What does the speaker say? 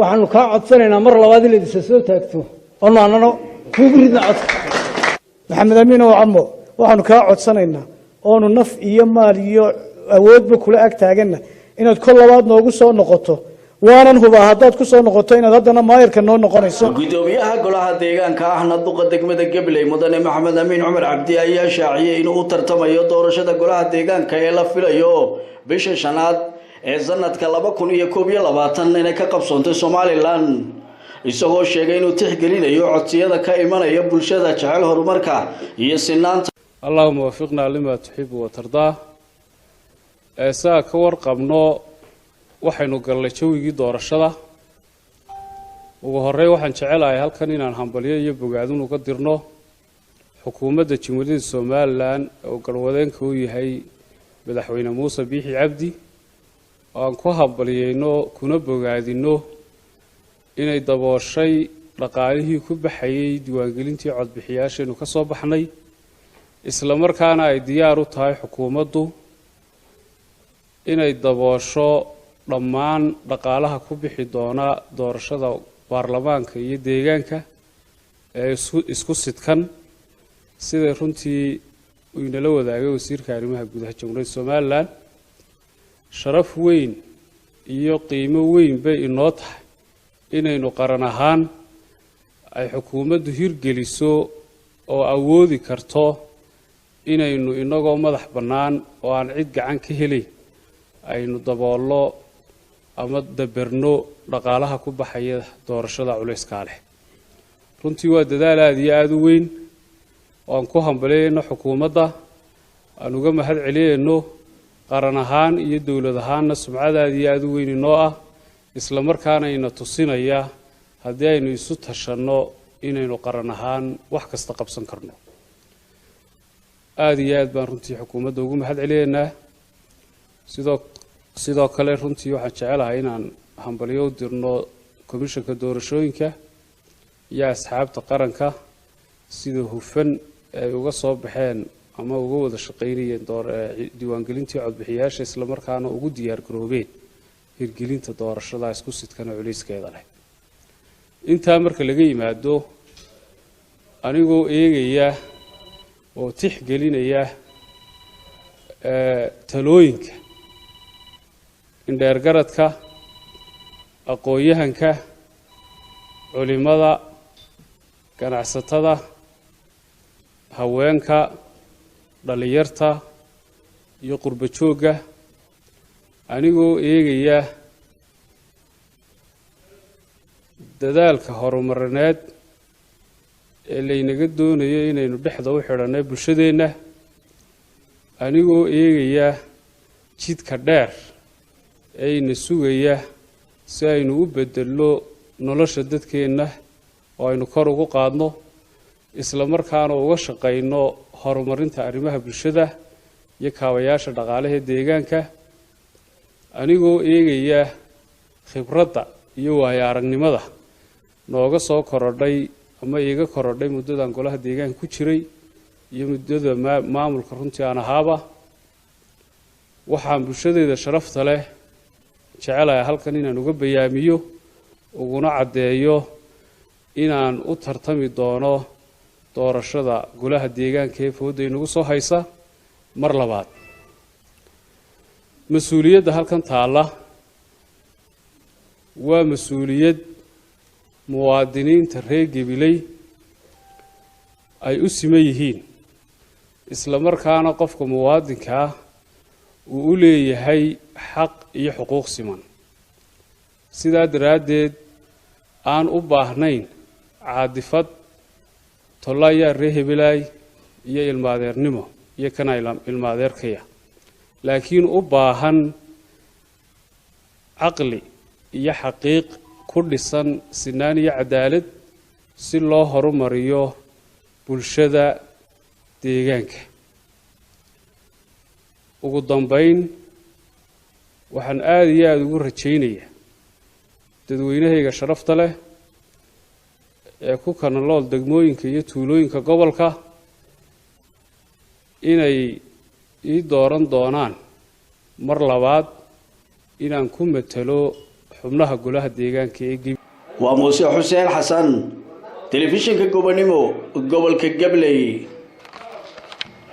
waxaanu ka codsanaynaa mar labaad in idin soo taagto oo aanano kuugu ridna cod maxamed amiin oo camo waxaanu ka codsanaynaa oonu naf iyo maal iyo awoodba kula ag taagana inaad kol labaad noogu soo noqoto waanan hubaa haddaad ku soo noqoto inaad haddana maayirka noo noqonayso gudoomiyaha golaha deegaanka ahna duqa degmada Gabley mudane Maxamed Amiin Cumar Cabdi ayaa shaaciyay inuu u tartamayo doorashada golaha deegaanka ee la filayo bisha shanaad ee sanadka 2021 inay ka qabsoonto Somaliland isagoo sheegay inuu tixgelinayo codsiyada ka imanaya bulshada jecel horumarka iyo sinaanta Allahumma wafiqna lima tuhibbu wa tardaa saa ka warqabno waxaynu galnay jawigii doorashada ugu horreey waxaan jecelahay halkan inaan hambalyo iyo bogaadin uga dirno xukuumadda Jamhuuriyadda Somaliland oo galwadeenka u yahay madaxweyne Muuse Biixi Cabdi aan ku hambalyeeyno kuna bogaadino inay dabooshay dhaqaalihii ku baxayay diiwaangelintii codbixiyaasheenu ka soo baxnay isla markaana ay diyaar u tahay xukuumaddu inay daboosho dhammaan dhaqaalaha ku bixi doona doorashada baarlamaanka iyo deegaanka ee isku sidkan sida runtii uu inala wadaagay wasiirka arrimaha gudaha Jamhuuriyadda Somaliland sharaf weyn iyo qiimo weyn bay inoo tahay inaynu qaran ahaan ay xukuumaddu hirgeliso oo awoodi karto inaynu inagoo madax bannaan oo aan cid gacan ka helin aynu daboolo ama dabarno dhaqaalaha ku baxaya doorashada culayska leh runtii waa dadaal aad iyo aad u weyn oo aan ku hambalyeeyno xukuumadda aan uga mahad celiyeyno qaran ahaan iyo dawlad ahaanna sumcad aad iyo aad u weyn inoo ah isla markaana ina tusinaya haddii aynu isu tashanno inaynu qaran ahaan wax kasta qabsan karno aad iyo aad baan runtii xukuumadda ugu mahad celiyeynaa sidoo kale runtii waxaan jecelahay inaan hambalyo u dirno komishanka doorashooyinka iyo asxaabta qaranka sida hufan ay uga soo baxeen ama uga wada shaqeynayeen diiwaangelintii codbixiyaasha isla markaana ugu diyaar garoobeen hirgelinta doorashada isku sidkana culeyskeeda leh intaa marka laga yimaado anigoo eegaya oo tixgelinaya talooyinka indheergaradka aqoon-yahanka culimada ganacsatada haweenka dhalinyarta iyo qurba joogga anigoo eegaya dadaalka horumarineed ee laynaga doonayo inaynu dhexda u xidhanay bulshadeenna anigoo eegaya jidka dheer ee ina sugaya si aynu u bedelno nolosha dadkeenna oo aynu kor ugu qaadno isla markaana uga shaqeyno horumarinta arrimaha bulshada iyo kaabayaasha dhaqaalaha deegaanka anigoo eegaya khibradda iyo waayo aragnimada nooga soo korodhay ama iiga korodhay muddadan golaha deegaanka ku jiray iyo muddada maamulka runtii aan ahaaba waxaan bulshadeeda sharafta leh jecelahay halkan inaan uga bayaamiyo uguna caddeeyo inaan u tartami doono doorashada golaha deegaanka ee fooda inagu soo haysa mar labaad mas-uuliyadda halkan taalla waa mas-uuliyad muwaadiniinta reer Gabley ay u siman yihiin isla markaana qofka muwaadinka ah uu u leeyahay xaq iyo xuquuq siman sidaa daraaddeed aan u baahnayn caadifad tolaya reer Gabley iyo ilmaadeernimo iyo kana ilmaadeerkaya laakiin u baahan caqli iyo xaqiiq ku dhisan sinaan iyo cadaalad si loo horumariyo bulshada deegaanka ugu dambeyn waxaan aad iyo aad ugu rajaynayaa dadweynahayga sharafta leh ee ku kanalool degmooyinka iyo tuulooyinka gobolka inay ii dooran doonaan mar labaad inaan ku matalo xubnaha golaha deegaanka ee Gabiley. waa Muuse Xuseen Xasan telefishinka Gobonimo gobolka Gabiley.